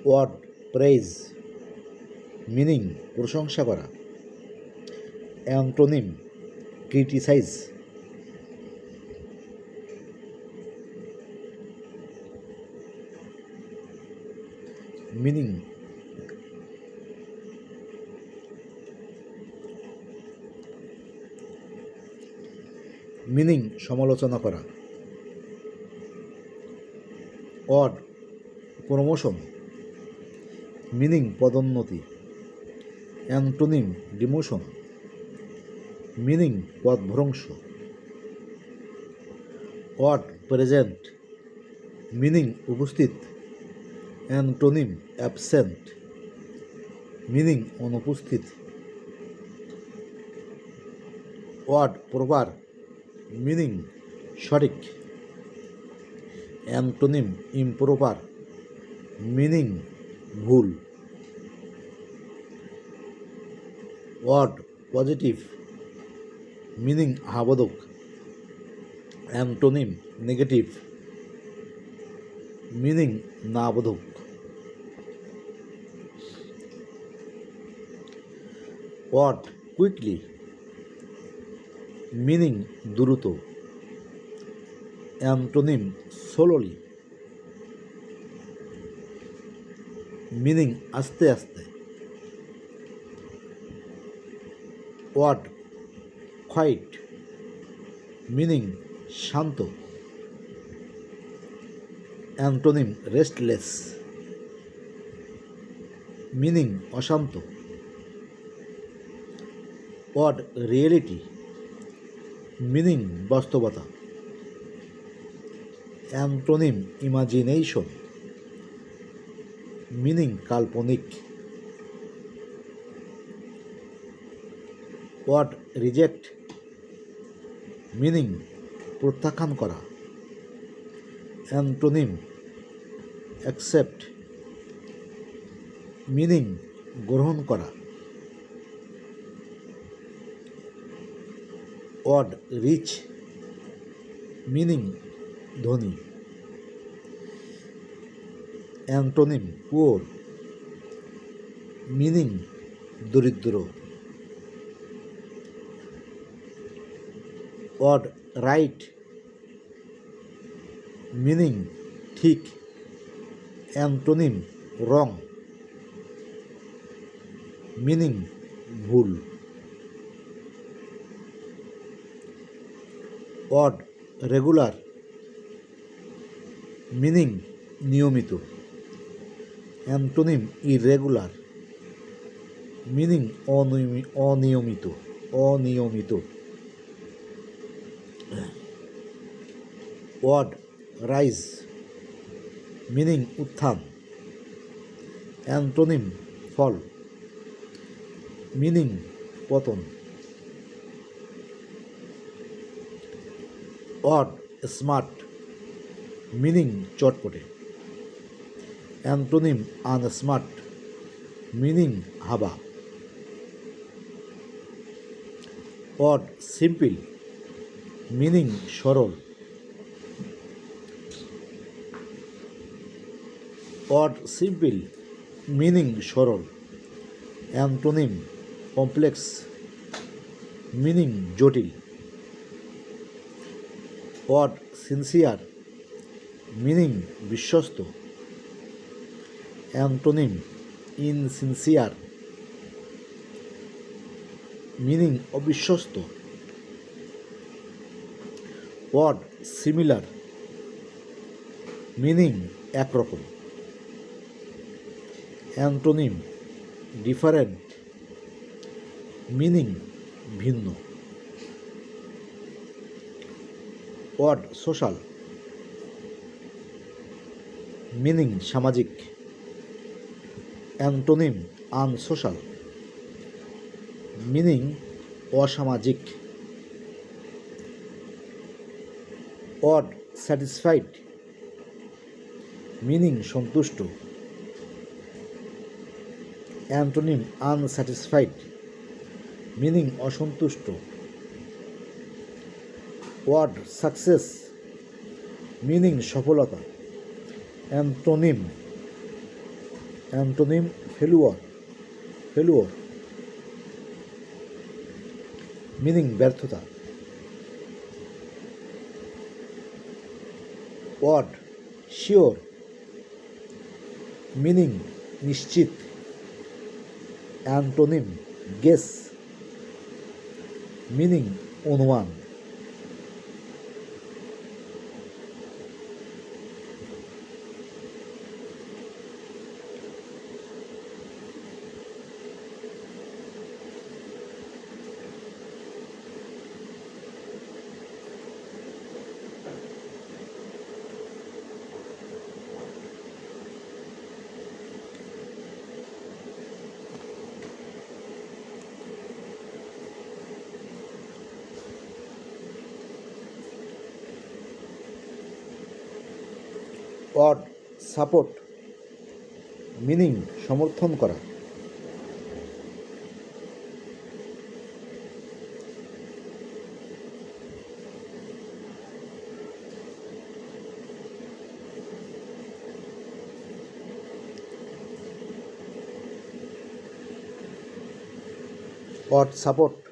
Word praise meaning প্রশংসা করা। Antonym criticise meaning meaning সমালোচনা করা। অড প্রমোশন মিনিং পদোন্নতি। অ্যান্টোনিম ডিমোশন মিনিং পদভ্রংশ। অড প্রেজেন্ট মিনিং উপস্থিত। অ্যান্টোনিম অ্যাবসেন্ট মিনিং অনুপস্থিত। অড প্রপার মিনিং সঠিক। অ্যান্টোনিম ইমপ্রপার মিনিং ভুল। অড পজিটিভ মিনিং আবোধক। অ্যান্টোনিম নেগেটিভ মিনিং না বোধক। অড কুইকলি মিনিং দ্রুত। অ্যান্টোনিম স্লোলি মিনিং আস্তে আস্তে। অড কোয়াইট মিনিং শান্ত। অ্যান্টোনিম রেস্টলেস মিনিং অশান্ত। অড রিয়েলিটি মিনিং বাস্তবতা। অ্যান্টোনিম ইমাজিনেশন মিনিং কাল্পনিক। অড রিজেক্ট মিনিং প্রত্যাখ্যান করা। অ্যান্টোনিম অ্যাকসেপ্ট মিনিং গ্রহণ করা। অড রিচ মিনিং ধনী। অ্যান্টোনিম পুওর মিনিং দরিদ্র। অড রাইট মিনিং ঠিক। অ্যান্টোনিম রং মিনিং ভুল। অড রেগুলার মিনিং নিয়মিত। অ্যান্টোনিম ইরেগুলার মিনিং অনিয়মিত অনিয়মিত। অড রাইজ মিনিং উত্থান। অ্যান্টোনিম ফল মিনিং পতন। অড স্মার্ট মিনিং চটপটে। অ্যান্টোনিম আনস্মার্ট মিনিং হাবা। অড সিম্পল মিনিং সরল। অড সিম্পল মিনিং সরল। অ্যান্টোনিম কমপ্লেক্স মিনিং জটিল। অড সিনসিয়ার মিনিং বিশ্বস্ত। অ্যান্টোনিম ইনসিনসিয়ার মিনিং অবিশ্বস্ত। অড সিমিলার মিনিং একরকম। অ্যান্টোনিম ডিফারেন্ট মিনিং ভিন্ন। অড সোশ্যাল মিনিং সামাজিক। অ্যান্টোনিম আনসোশ্যাল মিনিং অসামাজিক। অড স্যাটিসফাইড মিনিং সন্তুষ্ট। অ্যান্টোনিম আনস্যাটিসফাইড মিনিং অসন্তুষ্ট। অড সাকসেস মিনিং সফলতা। Antonym antonym failure, failure meaning ব্যর্থতা। ওয়ার্ড শিওর মিনিং নিশ্চিত। অ্যান্টোনিম গেস মিনিং অনুমান। ওয়ার্ড সাপোর্ট মিনিং সমর্থন করা। Word support